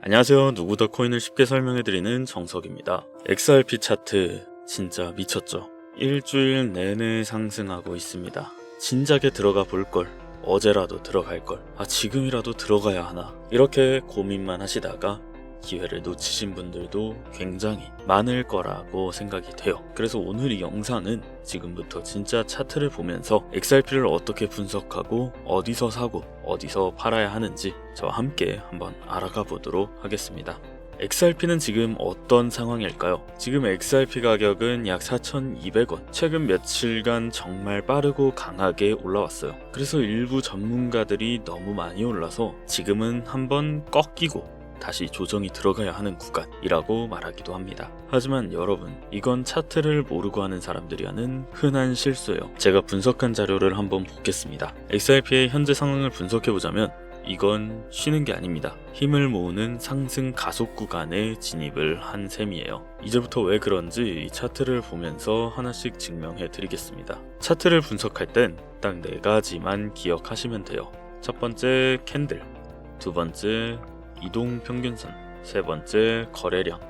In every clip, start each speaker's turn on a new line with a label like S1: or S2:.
S1: 안녕하세요. 누구더 코인을 쉽게 설명해드리는 정석입니다. XRP 차트 진짜 미쳤죠. 일주일 내내 상승하고 있습니다. 진작에 들어가 볼걸, 어제라도 들어갈걸, 지금이라도 들어가야 하나, 이렇게 고민만 하시다가 기회를 놓치신 분들도 굉장히 많을 거라고 생각이 돼요. 그래서 오늘 이 영상은 지금부터 진짜 차트를 보면서 XRP를 어떻게 분석하고 어디서 사고 어디서 팔아야 하는지 저와 함께 한번 알아가 보도록 하겠습니다. XRP는 지금 어떤 상황일까요? 지금 XRP 가격은 약 4,200원. 최근 며칠간 정말 빠르고 강하게 올라왔어요. 그래서 일부 전문가들이 너무 많이 올라서 지금은 한번 꺾이고 다시 조정이 들어가야 하는 구간이라고 말하기도 합니다. 하지만 여러분, 이건 차트를 모르고 하는 사람들이 하는 흔한 실수예요. 제가 분석한 자료를 한번 보겠습니다. XRP의 현재 상황을 분석해보자면 이건 쉬는 게 아닙니다. 힘을 모으는 상승 가속 구간에 진입을 한 셈이에요. 이제부터 왜 그런지 이 차트를 보면서 하나씩 증명해 드리겠습니다. 차트를 분석할 땐 딱 4가지만 기억하시면 돼요. 첫 번째 캔들, 두 번째 이동 평균선, 세 번째 거래량,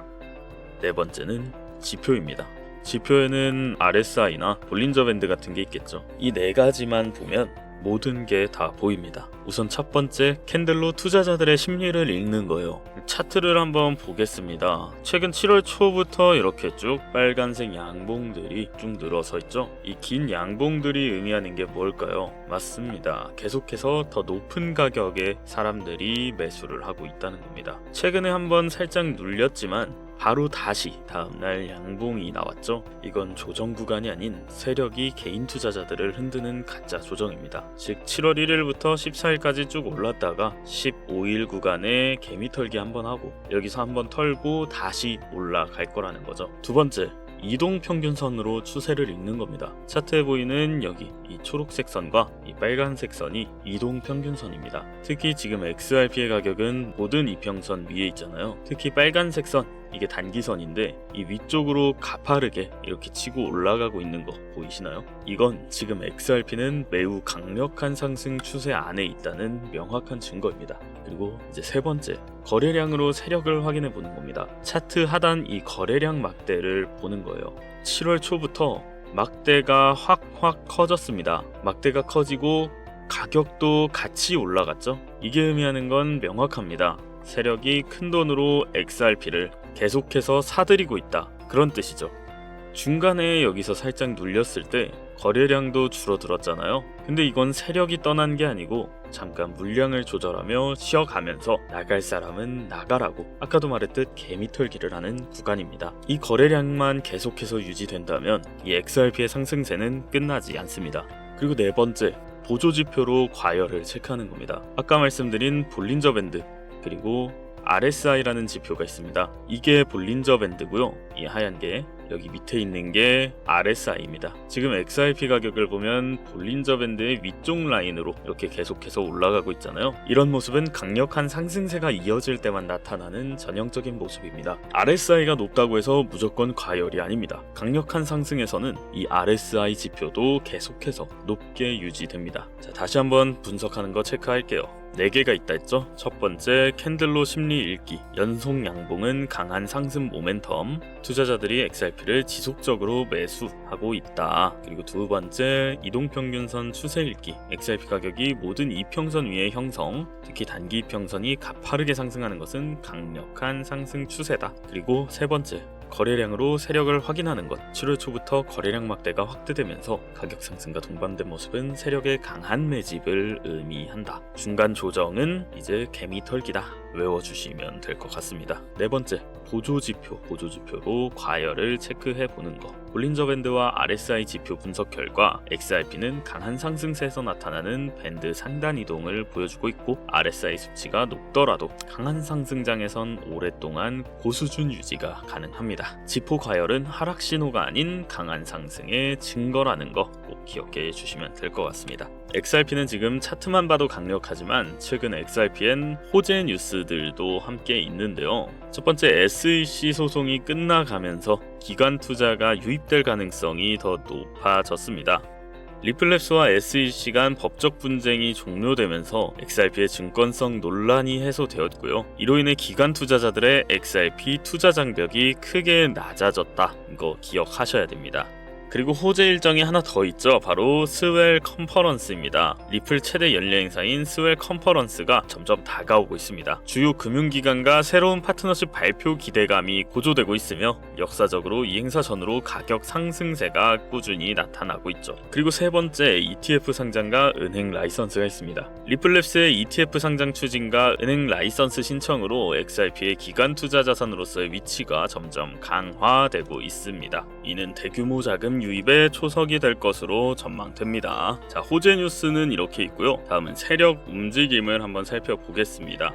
S1: 네 번째는 지표입니다. 지표에는 RSI나 볼린저 밴드 같은 게 있겠죠. 이 4가지만 보면 모든 게 다 보입니다. 우선 첫 번째, 캔들로 투자자들의 심리를 읽는 거예요. 차트를 한번 보겠습니다. 최근 7월 초부터 이렇게 쭉 빨간색 양봉들이 쭉 늘어서 있죠. 이 긴 양봉들이 의미하는 게 뭘까요? 맞습니다. 계속해서 더 높은 가격에 사람들이 매수를 하고 있다는 겁니다. 최근에 한번 살짝 눌렸지만 바로 다시 다음날 양봉이 나왔죠. 이건 조정 구간이 아닌 세력이 개인 투자자들을 흔드는 가짜 조정입니다. 즉 7월 1일부터 14일까지 쭉 올랐다가 15일 구간에 개미 털기 한번 하고 여기서 한번 털고 다시 올라갈 거라는 거죠. 두 번째, 이동 평균선으로 추세를 읽는 겁니다. 차트에 보이는 여기 이 초록색 선과 이 빨간색 선이 이동 평균선입니다. 특히 지금 XRP의 가격은 모든 이평선 위에 있잖아요. 특히 빨간색 선, 이게 단기선인데 이 위쪽으로 가파르게 이렇게 치고 올라가고 있는 거 보이시나요? 이건 지금 XRP는 매우 강력한 상승 추세 안에 있다는 명확한 증거입니다. 그리고 이제 세 번째, 거래량으로 세력을 확인해 보는 겁니다. 차트 하단 이 거래량 막대를 보는 거예요. 7월 초부터 막대가 확 커졌습니다. 막대가 커지고 가격도 같이 올라갔죠. 이게 의미하는 건 명확합니다. 세력이 큰 돈으로 XRP를 계속해서 사들이고 있다, 그런 뜻이죠. 중간에 여기서 살짝 눌렸을 때 거래량도 줄어들었잖아요. 근데 이건 세력이 떠난 게 아니고 잠깐 물량을 조절하며 쉬어가면서 나갈 사람은 나가라고, 아까도 말했듯 개미 털기를 하는 구간입니다. 이 거래량만 계속해서 유지된다면 이 XRP의 상승세는 끝나지 않습니다. 그리고 네 번째, 보조지표로 과열을 체크하는 겁니다. 아까 말씀드린 볼린저 밴드, 그리고 RSI라는 지표가 있습니다. 이게 볼린저 밴드고요. 이 하얀 게 여기 밑에 있는 게 RSI입니다. 지금 XRP 가격을 보면 볼린저 밴드의 위쪽 라인으로 이렇게 계속해서 올라가고 있잖아요. 이런 모습은 강력한 상승세가 이어질 때만 나타나는 전형적인 모습입니다. RSI가 높다고 해서 무조건 과열이 아닙니다. 강력한 상승에서는 이 RSI 지표도 계속해서 높게 유지됩니다. 자, 다시 한번 분석하는 거 체크할게요. 4개가 있다 했죠? 첫 번째, 캔들로 심리 읽기. 연속 양봉은 강한 상승 모멘텀. 투자자들이 XRP를 지속적으로 매수하고 있다. 그리고 두 번째, 이동평균선 추세 읽기. XRP 가격이 모든 이평선 위의 형성, 특히 단기 이평선이 가파르게 상승하는 것은 강력한 상승 추세다. 그리고 세 번째, 거래량으로 세력을 확인하는 것. 7월 초부터 거래량 막대가 확대되면서 가격 상승과 동반된 모습은 세력의 강한 매집을 의미한다. 중간 조정은 이제 개미 털기다, 외워주시면 될 것 같습니다. 네 번째, 보조지표로 과열을 체크해 보는 것. 볼린저 밴드와 RSI 지표 분석 결과 XRP는 강한 상승세에서 나타나는 밴드 상단 이동을 보여주고 있고, RSI 수치가 높더라도 강한 상승장에선 오랫동안 고수준 유지가 가능합니다. 지표 과열은 하락 신호가 아닌 강한 상승의 증거라는 거 꼭 기억해 주시면 될 것 같습니다. XRP는 지금 차트만 봐도 강력하지만 최근 XRP엔 호재 뉴스들도 함께 있는데요. 첫 번째, SEC 소송이 끝나가면서 기관 투자가 유입될 가능성이 더 높아졌습니다. 리플랩스와 SEC 간 법적 분쟁이 종료되면서 XRP의 증권성 논란이 해소되었고요. 이로 인해 기관 투자자들의 XRP 투자 장벽이 크게 낮아졌다. 이거 기억하셔야 됩니다. 그리고 호재 일정이 하나 더 있죠. 바로 스웰 컨퍼런스입니다. 리플 최대 연례 행사인 스웰 컨퍼런스가 점점 다가오고 있습니다. 주요 금융기관과 새로운 파트너십 발표 기대감이 고조되고 있으며 역사적으로 이 행사 전후로 가격 상승세가 꾸준히 나타나고 있죠. 그리고 세 번째, ETF 상장과 은행 라이선스가 있습니다. 리플랩스의 ETF 상장 추진과 은행 라이선스 신청으로 XRP의 기관 투자 자산으로서의 위치가 점점 강화되고 있습니다. 이는 대규모 자금 유입의 초석이 될 것으로 전망됩니다. 자, 호재 뉴스는 이렇게 있고요. 다음은 세력 움직임을 한번 살펴보겠습니다.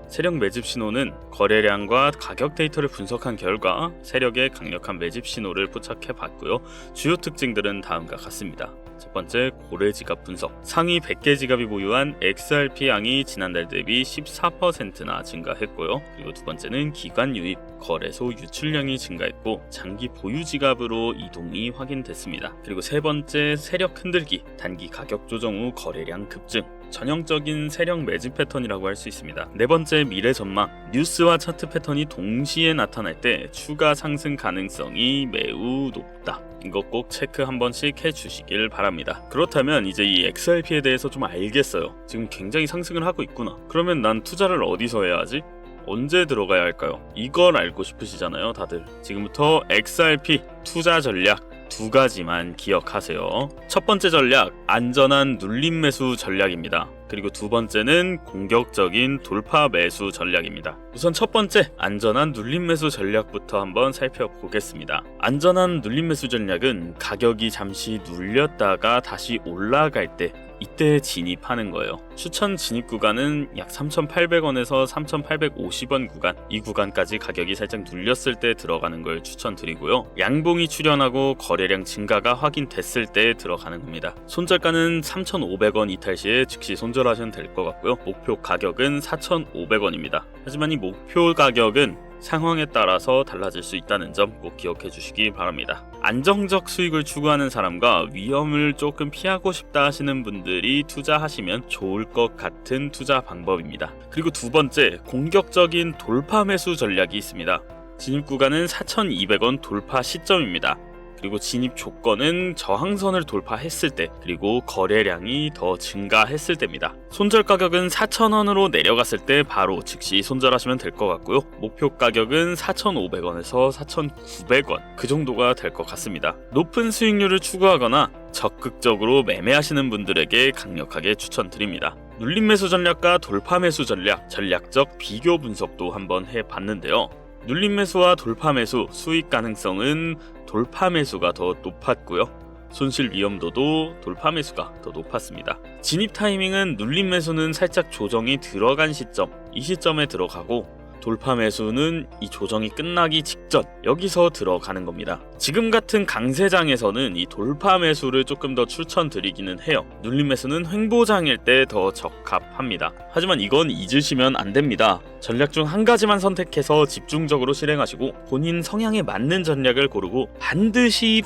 S1: 세력 매집 신호는 거래량과 가격 데이터를 분석한 결과 세력의 강력한 매집 신호를 포착해 봤고요. 주요 특징들은 다음과 같습니다. 첫 번째, 고래 지갑 분석. 상위 100개 지갑이 보유한 XRP 양이 지난달 대비 14%나 증가했고요. 그리고 두 번째는 기관 유입, 거래소 유출량이 증가했고 장기 보유 지갑으로 이동이 확인됐습니다. 그리고 세 번째, 세력 흔들기. 단기 가격 조정 후 거래량 급증. 전형적인 세력 매집 패턴이라고 할 수 있습니다. 네 번째, 미래 전망. 뉴스와 차트 패턴이 동시에 나타날 때 추가 상승 가능성이 매우 높다. 이거 꼭 체크 한 번씩 해주시길 바랍니다. 그렇다면 이제 이 XRP에 대해서 좀 알겠어요. 지금 굉장히 상승을 하고 있구나. 그러면 난 투자를 어디서 해야 하지? 언제 들어가야 할까요? 이걸 알고 싶으시잖아요, 다들. 지금부터 XRP 투자 전략 두 가지만 기억하세요. 첫 번째 전략, 안전한 눌림 매수 전략입니다. 그리고 두 번째는 공격적인 돌파 매수 전략입니다. 우선 첫 번째, 안전한 눌림 매수 전략부터 한번 살펴보겠습니다. 안전한 눌림 매수 전략은 가격이 잠시 눌렸다가 다시 올라갈 때 이때 진입하는 거예요. 추천 진입 구간은 약 3,800원에서 3,850원 구간, 이 구간까지 가격이 살짝 눌렸을 때 들어가는 걸 추천드리고요. 양봉이 출현하고 거래량 증가가 확인됐을 때 들어가는 겁니다. 손절가는 3,500원 이탈 시에 즉시 손절하시면 될 것 같고요. 목표 가격은 4,500원입니다. 하지만 이 목표 가격은 상황에 따라서 달라질 수 있다는 점 꼭 기억해 주시기 바랍니다. 안정적 수익을 추구하는 사람과 위험을 조금 피하고 싶다 하시는 분들이 투자하시면 좋을 것 같은 투자 방법입니다. 그리고 두 번째, 공격적인 돌파 매수 전략이 있습니다. 진입 구간은 4,200원 돌파 시점입니다. 그리고 진입 조건은 저항선을 돌파했을 때, 그리고 거래량이 더 증가했을 때입니다. 손절 가격은 4,000원으로 내려갔을 때 바로 즉시 손절하시면 될 것 같고요. 목표 가격은 4,500원에서 4,900원 그 정도가 될 것 같습니다. 높은 수익률을 추구하거나 적극적으로 매매하시는 분들에게 강력하게 추천드립니다. 눌림 매수 전략과 돌파 매수 전략, 전략적 비교 분석도 한번 해봤는데요. 눌림 매수와 돌파 매수, 수익 가능성은 돌파 매수가 더 높았고요. 손실 위험도도 돌파 매수가 더 높았습니다. 진입 타이밍은 눌림 매수는 살짝 조정이 들어간 시점, 이 시점에 들어가고 돌파 매수는 이 조정이 끝나기 직전, 여기서 들어가는 겁니다. 지금 같은 강세장에서는 이 돌파 매수를 조금 더 추천드리기는 해요. 눌림 매수는 횡보장일 때 더 적합합니다. 하지만 이건 잊으시면 안 됩니다. 전략 중 한 가지만 선택해서 집중적으로 실행하시고 본인 성향에 맞는 전략을 고르고 반드시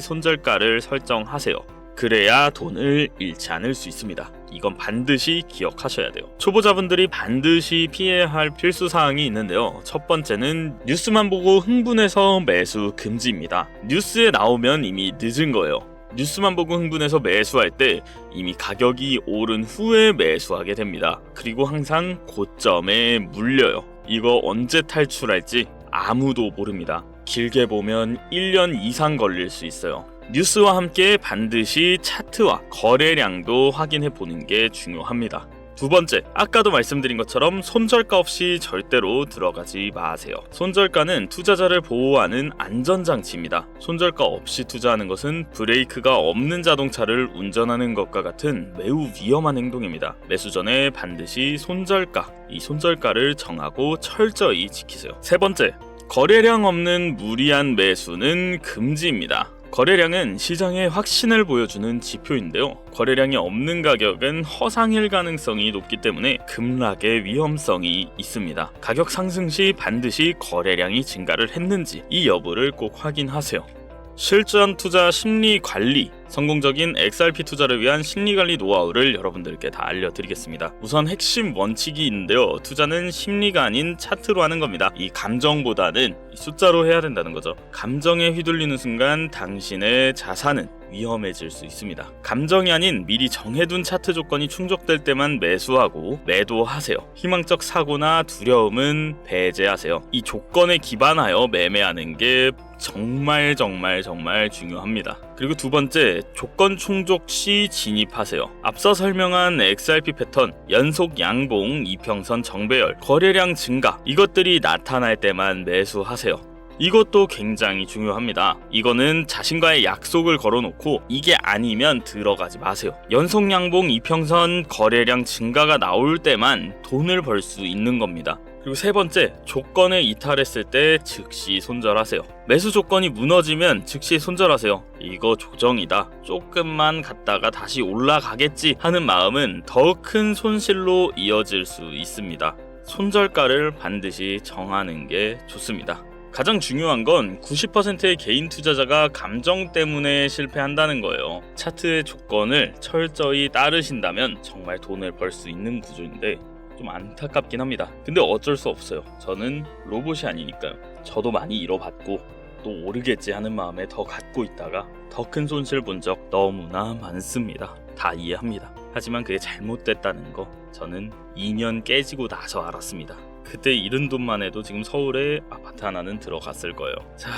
S1: 손절가를 설정하세요. 그래야 돈을 잃지 않을 수 있습니다. 이건 반드시 기억하셔야 돼요. 초보자분들이 반드시 피해야 할 필수 사항이 있는데요. 첫 번째는 뉴스만 보고 흥분해서 매수 금지입니다. 뉴스에 나오면 이미 늦은 거예요. 뉴스만 보고 흥분해서 매수할 때 이미 가격이 오른 후에 매수하게 됩니다. 그리고 항상 고점에 물려요. 이거 언제 탈출할지 아무도 모릅니다. 길게 보면 1년 이상 걸릴 수 있어요. 뉴스와 함께 반드시 차트와 거래량도 확인해 보는 게 중요합니다. 두 번째, 아까도 말씀드린 것처럼 손절가 없이 절대로 들어가지 마세요. 손절가는 투자자를 보호하는 안전장치입니다. 손절가 없이 투자하는 것은 브레이크가 없는 자동차를 운전하는 것과 같은 매우 위험한 행동입니다. 매수 전에 반드시 이 손절가를 정하고 철저히 지키세요. 세 번째, 거래량 없는 무리한 매수는 금지입니다. 거래량은 시장의 확신을 보여주는 지표인데요. 거래량이 없는 가격은 허상일 가능성이 높기 때문에 급락의 위험성이 있습니다. 가격 상승 시 반드시 거래량이 증가를 했는지 이 여부를 꼭 확인하세요. 실전 투자 심리 관리, 성공적인 XRP 투자를 위한 심리 관리 노하우를 여러분들께 다 알려드리겠습니다. 우선 핵심 원칙이 있는데요. 투자는 심리가 아닌 차트로 하는 겁니다. 이 감정보다는 숫자로 해야 된다는 거죠. 감정에 휘둘리는 순간 당신의 자산은 위험해질 수 있습니다. 감정이 아닌 미리 정해둔 차트 조건이 충족될 때만 매수하고 매도하세요. 희망적 사고나 두려움은 배제하세요. 이 조건에 기반하여 매매하는 게 정말 중요합니다. 그리고 두 번째, 조건 충족 시 진입하세요. 앞서 설명한 XRP 패턴, 연속 양봉, 이평선 정배열, 거래량 증가, 이것들이 나타날 때만 매수하세요. 이것도 굉장히 중요합니다. 이거는 자신과의 약속을 걸어놓고 이게 아니면 들어가지 마세요. 연속 양봉, 이평선, 거래량 증가가 나올 때만 돈을 벌 수 있는 겁니다. 그리고 세 번째, 조건에 이탈했을 때 즉시 손절하세요. 매수 조건이 무너지면 즉시 손절하세요. 이거 조정이다. 조금만 갔다가 다시 올라가겠지 하는 마음은 더 큰 손실로 이어질 수 있습니다. 손절가를 반드시 정하는 게 좋습니다. 가장 중요한 건 90%의 개인 투자자가 감정 때문에 실패한다는 거예요. 차트의 조건을 철저히 따르신다면 정말 돈을 벌 수 있는 구조인데 좀 안타깝긴 합니다. 근데 어쩔 수 없어요. 저는 로봇이 아니니까요. 저도 많이 잃어봤고 또 오르겠지 하는 마음에 더 갖고 있다가 더 큰 손실 본 적 너무나 많습니다. 다 이해합니다. 하지만 그게 잘못됐다는 거 저는 2년 깨지고 나서 알았습니다. 그때 잃은 돈만 해도 지금 서울에 아파트 하나는 들어갔을 거예요. 자,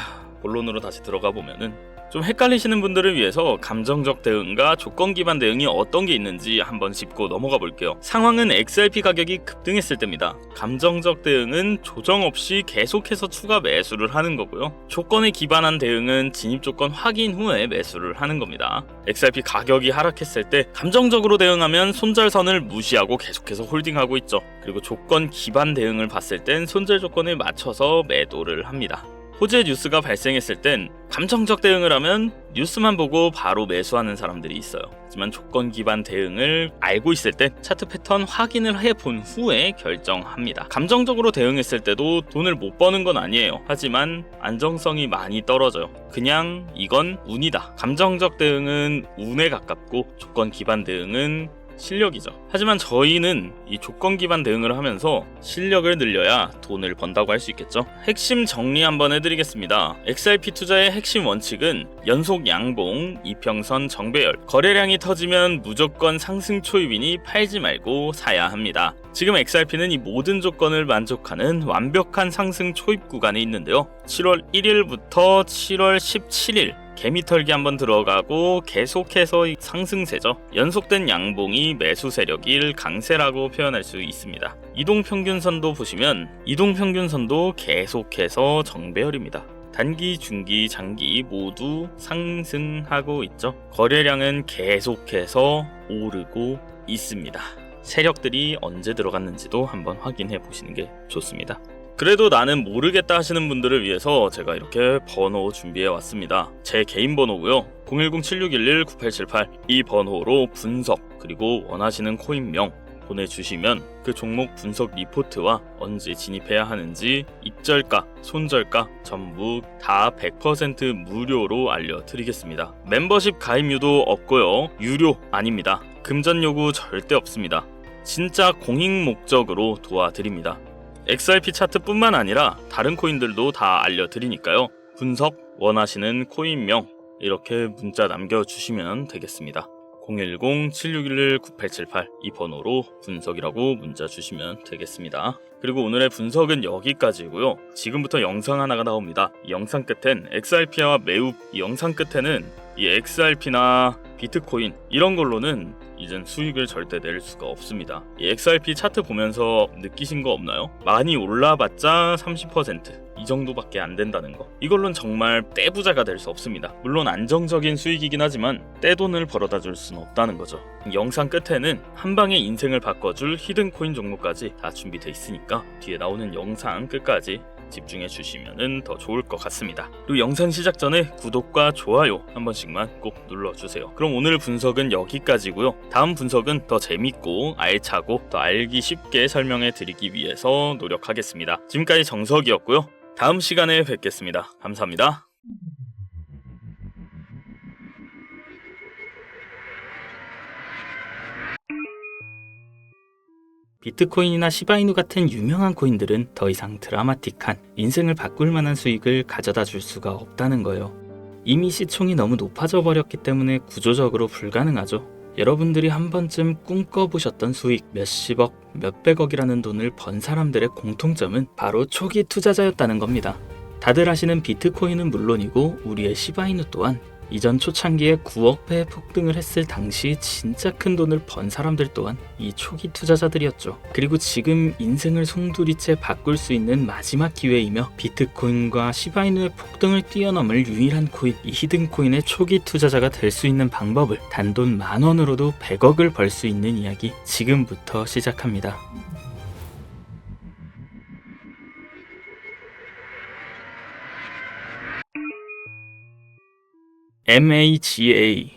S1: 본론으로 다시 들어가 보면은 좀 헷갈리시는 분들을 위해서 감정적 대응과 조건 기반 대응이 어떤 게 있는지 한번 짚고 넘어가 볼게요. 상황은 XRP 가격이 급등했을 때입니다. 감정적 대응은 조정 없이 계속해서 추가 매수를 하는 거고요. 조건에 기반한 대응은 진입 조건 확인 후에 매수를 하는 겁니다. XRP 가격이 하락했을 때 감정적으로 대응하면 손절선을 무시하고 계속해서 홀딩하고 있죠. 그리고 조건 기반 대응을 봤을 땐 손절 조건에 맞춰서 매도를 합니다. 호재 뉴스가 발생했을 땐 감정적 대응을 하면 뉴스만 보고 바로 매수하는 사람들이 있어요. 하지만 조건 기반 대응을 알고 있을 때 차트 패턴 확인을 해본 후에 결정합니다. 감정적으로 대응했을 때도 돈을 못 버는 건 아니에요. 하지만 안정성이 많이 떨어져요. 그냥 이건 운이다. 감정적 대응은 운에 가깝고 조건 기반 대응은 실력이죠. 하지만 저희는 이 조건 기반 대응을 하면서 실력을 늘려야 돈을 번다고 할 수 있겠죠. 핵심 정리 한번 해드리겠습니다. XRP 투자의 핵심 원칙은 연속 양봉, 이평선 정배열, 거래량이 터지면 무조건 상승 초입이니 팔지 말고 사야 합니다. 지금 XRP는 이 모든 조건을 만족하는 완벽한 상승 초입 구간에 있는데요. 7월 1일부터 7월 17일 개미털기 한번 들어가고 계속해서 상승세죠. 연속된 양봉이 매수 세력일 강세라고 표현할 수 있습니다. 이동평균선도 보시면 이동평균선도 계속해서 정배열입니다. 단기, 중기, 장기 모두 상승하고 있죠. 거래량은 계속해서 오르고 있습니다. 세력들이 언제 들어갔는지도 한번 확인해 보시는 게 좋습니다. 그래도 나는 모르겠다 하시는 분들을 위해서 제가 이렇게 번호 준비해 왔습니다. 제 개인 번호고요. 010-7611-9878 이 번호로 분석 그리고 원하시는 코인명 보내주시면 그 종목 분석 리포트와 언제 진입해야 하는지 입절가, 손절가 전부 다 100% 무료로 알려드리겠습니다. 멤버십 가입료도 없고요. 유료 아닙니다. 금전 요구 절대 없습니다. 진짜 공익 목적으로 도와드립니다. XRP 차트뿐만 아니라 다른 코인들도 다 알려드리니까요. 분석 원하시는 코인명 이렇게 문자 남겨주시면 되겠습니다. 010-7611-9878 이 번호로 분석이라고 문자 주시면 되겠습니다. 그리고 오늘의 분석은 여기까지고요. 지금부터 영상 하나가 나옵니다. 이 영상 끝엔 XRP와 매우 이 영상 끝에는 이 XRP나 비트코인 이런 걸로는 이젠 수익을 절대 낼 수가 없습니다. 이 XRP 차트 보면서 느끼신 거 없나요? 많이 올라봤자 30% 이 정도밖에 안 된다는 거. 이걸로는 정말 떼부자가 될 수 없습니다. 물론 안정적인 수익이긴 하지만 떼돈을 벌어다 줄 수는 없다는 거죠. 영상 끝에는 한 방에 인생을 바꿔줄 히든코인 종목까지 다 준비되어 있으니까 뒤에 나오는 영상 끝까지 집중해 주시면 더 좋을 것 같습니다. 그리고 영상 시작 전에 구독과 좋아요 한 번씩만 꼭 눌러주세요. 그럼 오늘 분석은 여기까지고요. 다음 분석은 더 재밌고 알차고 더 알기 쉽게 설명해 드리기 위해서 노력하겠습니다. 지금까지 정석이었고요. 다음 시간에 뵙겠습니다. 감사합니다.
S2: 비트코인이나 시바이누 같은 유명한 코인들은 더 이상 드라마틱한 인생을 바꿀 만한 수익을 가져다 줄 수가 없다는 거예요. 이미 시총이 너무 높아져 버렸기 때문에 구조적으로 불가능하죠. 여러분들이 한 번쯤 꿈꿔보셨던 수익 몇십억, 몇백억이라는 돈을 번 사람들의 공통점은 바로 초기 투자자였다는 겁니다. 다들 아시는 비트코인은 물론이고 우리의 시바이누 또한 이전 초창기에 9억 배 폭등을 했을 당시 진짜 큰 돈을 번 사람들 또한 이 초기 투자자들이었죠. 그리고 지금 인생을 송두리째 바꿀 수 있는 마지막 기회이며 비트코인과 시바이누의 폭등을 뛰어넘을 유일한 코인, 이 히든코인의 초기 투자자가 될 수 있는 방법을 단돈 10,000원으로도 100억을 벌 수 있는 이야기 지금부터 시작합니다. MAGA,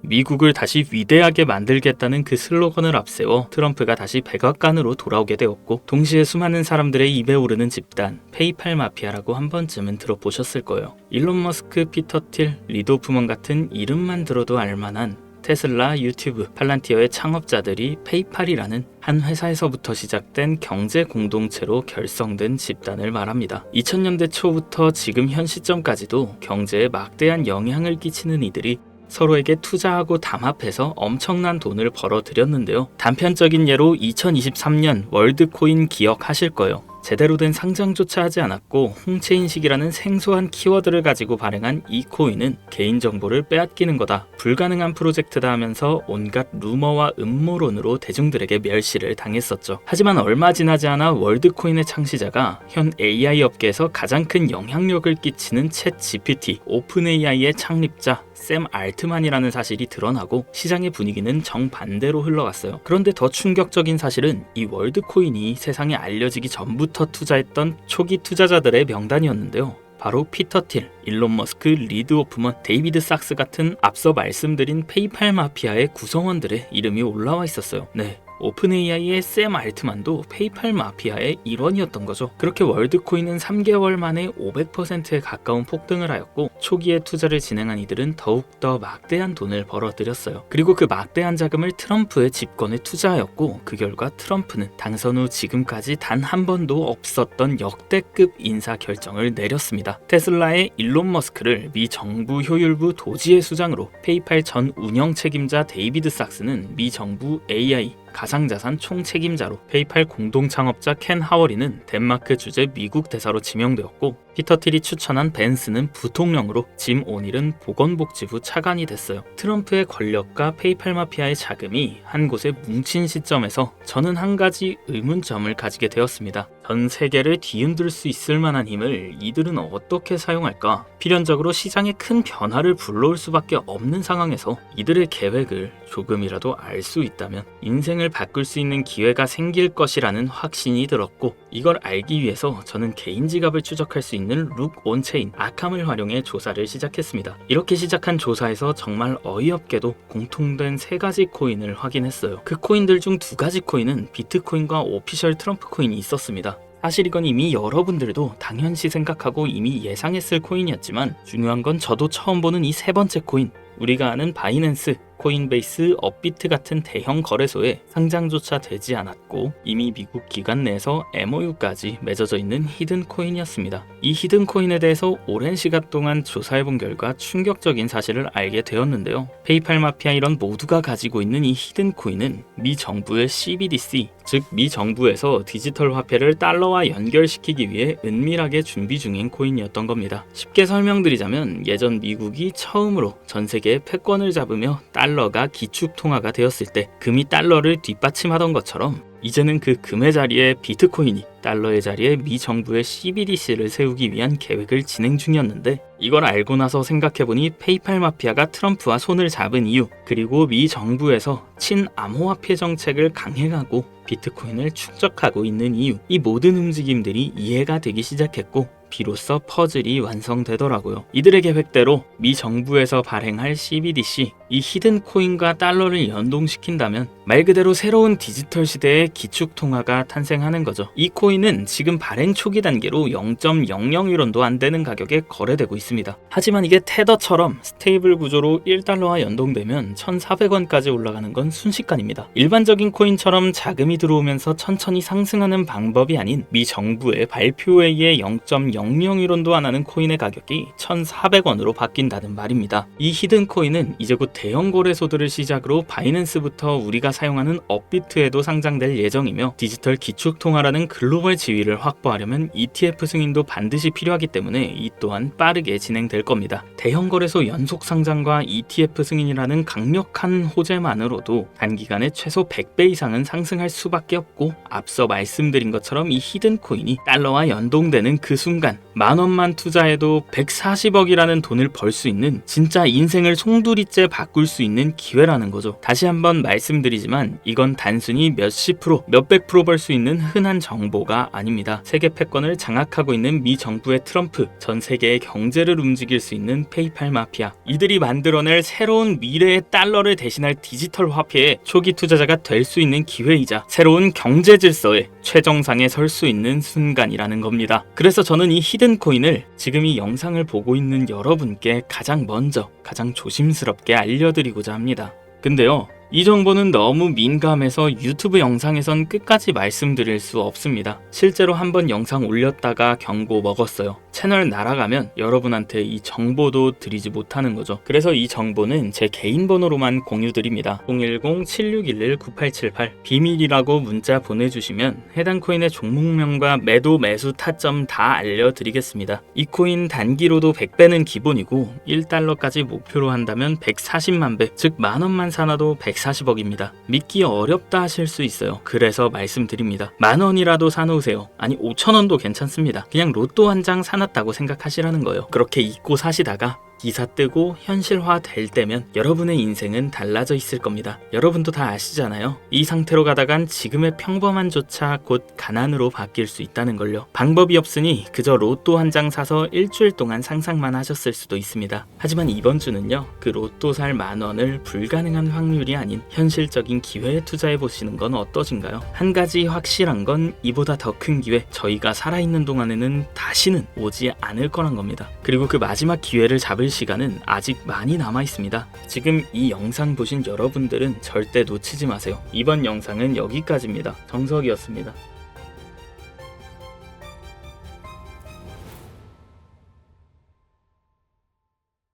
S2: 미국을 다시 위대하게 만들겠다는 그 슬로건을 앞세워 트럼프가 다시 백악관으로 돌아오게 되었고, 동시에 수많은 사람들의 입에 오르는 집단 페이팔 마피아라고 한 번쯤은 들어보셨을 거예요. 일론 머스크, 피터 틸, 리드 호프먼 같은 이름만 들어도 알만한 테슬라, 유튜브, 팔란티어의 창업자들이 페이팔이라는 한 회사에서부터 시작된 경제 공동체로 결성된 집단을 말합니다. 2000년대 초부터 지금 현 시점까지도 경제에 막대한 영향을 끼치는 이들이 서로에게 투자하고 담합해서 엄청난 돈을 벌어들였는데요. 단편적인 예로 2023년 월드코인 기억하실 거예요. 제대로 된 상장조차 하지 않았고 홍채인식이라는 생소한 키워드를 가지고 발행한 이 코인은 개인정보를 빼앗기는 거다, 불가능한 프로젝트다 하면서 온갖 루머와 음모론으로 대중들에게 멸시를 당했었죠. 하지만 얼마 지나지 않아 월드코인의 창시자가 현 AI 업계에서 가장 큰 영향력을 끼치는 챗 GPT, 오픈 AI의 창립자 샘 알트만이라는 사실이 드러나고 시장의 분위기는 정반대로 흘러갔어요. 그런데 더 충격적인 사실은 이 월드코인이 세상에 알려지기 전부터 투자했던 초기 투자자들의 명단이었는데요. 바로 피터 틸, 일론 머스크, 리드 호프먼, 데이비드 sak스 같은 앞서 말씀드린 페이팔 마피아의 구성원들의 이름이 올라와 있었어요. 네, 오픈 AI의 샘 알트만도 페이팔 마피아의 일원이었던 거죠. 그렇게 월드코인은 3개월 만에 500%에 가까운 폭등을 하였고, 초기에 투자를 진행한 이들은 더욱더 막대한 돈을 벌어들였어요. 그리고 그 막대한 자금을 트럼프의 집권에 투자하였고, 그 결과 트럼프는 당선 후 지금까지 단 한 번도 없었던 역대급 인사 결정을 내렸습니다. 테슬라의 일론 머스크를 미 정부 효율부 도지회 수장으로, 페이팔 전 운영 책임자 데이비드 sak스는 미 정부 AI 가상자산 총책임자로, 페이팔 공동창업자 켄 하워리는 덴마크 주재 미국 대사로 지명되었고, 피터 틸이 추천한 벤스는 부통령으로, 짐 오닐은 보건복지부 차관이 됐어요. 트럼프의 권력과 페이팔 마피아의 자금이 한 곳에 뭉친 시점에서 저는 한 가지 의문점을 가지게 되었습니다. 전 세계를 뒤흔들 수 있을 만한 힘을 이들은 어떻게 사용할까? 필연적으로 시장에 큰 변화를 불러올 수밖에 없는 상황에서 이들의 계획을 조금이라도 알 수 있다면 인생을 바꿀 수 있는 기회가 생길 것이라는 확신이 들었고, 이걸 알기 위해서 저는 개인 지갑을 추적할 수 있는 룩 온체인 아캄을 활용해 조사를 시작했습니다. 이렇게 시작한 조사에서 정말 어이없게도 공통된 3가지 코인을 확인했어요. 그 코인들 중 2가지 코인은 비트코인과 오피셜 트럼프 코인이 있었습니다. 사실 이건 이미 여러분들도 당연시 생각하고 이미 예상했을 코인이었지만, 중요한 건 저도 처음 보는 이 3번째 코인, 우리가 아는 바이낸스, 코인베이스, 업비트 같은 대형 거래소에 상장조차 되지 않았고 이미 미국 기관 내에서 MOU까지 맺어져 있는 히든코인이었습니다. 이 히든코인에 대해서 오랜 시간 동안 조사해본 결과 충격적인 사실을 알게 되었는데요. 페이팔 마피아 일원 모두가 가지고 있는 이 히든코인은 미 정부의 CBDC, 즉 미 정부에서 디지털 화폐를 달러와 연결시키기 위해 은밀하게 준비 중인 코인이었던 겁니다. 쉽게 설명드리자면, 예전 미국이 처음으로 전 세계의 패권을 잡으며 달러가 기축통화가 되었을 때 금이 달러를 뒷받침하던 것처럼, 이제는 그 금의 자리에 비트코인이, 달러의 자리에 미 정부의 CBDC를 세우기 위한 계획을 진행 중이었는데, 이걸 알고 나서 생각해보니 페이팔 마피아가 트럼프와 손을 잡은 이유, 그리고 미 정부에서 친암호화폐 정책을 강행하고 비트코인을 축적하고 있는 이유, 이 모든 움직임들이 이해가 되기 시작했고 비로소 퍼즐이 완성되더라고요. 이들의 계획대로 미 정부에서 발행할 CBDC, 이 히든 코인과 달러를 연동시킨다면 말 그대로 새로운 디지털 시대의 기축통화가 탄생하는 거죠. 이 코인은 지금 발행 초기 단계로 0.00위론도 안 되는 가격에 거래되고 있습니다. 하지만 이게 테더처럼 스테이블 구조로 1달러와 연동되면 1,400원까지 올라가는 건 순식간입니다. 일반적인 코인처럼 자금이 들어오면서 천천히 상승하는 방법이 아닌 미 정부의 발표에 의해 0.00위론도 안 하는 코인의 가격이 1,400원으로 바뀐다는 말입니다. 이 히든 코인은 이제 곧 대형 거래소들을 시작으로 바이낸스부터 우리가 사용하는 업비트에도 상장될 예정이며 디지털 기축통화라는 글로벌 지위를 확보하려면 ETF 승인도 반드시 필요하기 때문에 이 또한 빠르게 진행될 겁니다. 대형 거래소 연속 상장과 ETF 승인이라는 강력한 호재만으로도 단기간에 최소 100배 이상은 상승할 수밖에 없고 앞서 말씀드린 것처럼 이 히든 코인이 달러와 연동되는 그 순간 10,000원만 투자해도 140억이라는 돈을 벌 수 있는 진짜 인생을 송두리째 바꿀 수 있는 기회라는 거죠. 다시 한번 말씀드리지만 이건 단순히 몇십 프로, 몇백 프로 벌 수 있는 흔한 정보가 아닙니다. 세계 패권을 장악하고 있는 미 정부의 트럼프, 전 세계의 경제를 움직일 수 있는 페이팔 마피아, 이들이 만들어낼 새로운 미래의 달러를 대신할 디지털 화폐의 초기 투자자가 될 수 있는 기회이자 새로운 경제 질서의 최정상에 설 수 있는 순간이라는 겁니다. 그래서 저는 이 히든 코인을 지금 이 영상을 보고 있는 여러분께 가장 먼저, 가장 조심스럽게 알려드리고자 합니다. 근데요, 이 정보는 너무 민감해서 유튜브 영상에선 끝까지 말씀드릴 수 없습니다. 실제로 한번 영상 올렸다가 경고 먹었어요. 채널 날아가면 여러분한테 이 정보도 드리지 못하는 거죠. 그래서 이 정보는 제 개인 번호로만 공유드립니다. 010-7611-9878 비밀이라고 문자 보내주시면 해당 코인의 종목명과 매도 매수 타점 다 알려드리겠습니다. 이 코인 단기로도 100배는 기본이고 1달러까지 목표로 한다면 140만 배, 즉 10,000원만 사놔도 140억입니다. 믿기 어렵다 하실 수 있어요. 그래서 말씀드립니다. 10,000원이라도 사놓으세요. 아니 5,000원도 괜찮습니다. 그냥 로또 한 장 사놨다고 생각하시라는 거예요. 그렇게 잊고 사시다가 기사 뜨고 현실화 될 때면 여러분의 인생은 달라져 있을 겁니다. 여러분도 다 아시잖아요. 이 상태로 가다간 지금의 평범함조차 곧 가난으로 바뀔 수 있다는 걸요. 방법이 없으니 그저 로또 한 장 사서 일주일 동안 상상만 하셨을 수도 있습니다. 하지만 이번 주는요, 그 로또 살 10,000원을 불가능한 확률이 아닌 현실적인 기회에 투자해 보시는 건 어떠신가요? 한 가지 확실한 건 이보다 더 큰 기회, 저희가 살아있는 동안에는 다시는 오지 않을 거란 겁니다. 그리고 그 마지막 기회를 잡을 시간은 아직 많이 남아 있습니다. 지금 이 영상 보신 여러분들은 절대 놓치지 마세요. 이번 영상은 여기까지입니다. 정석이었습니다.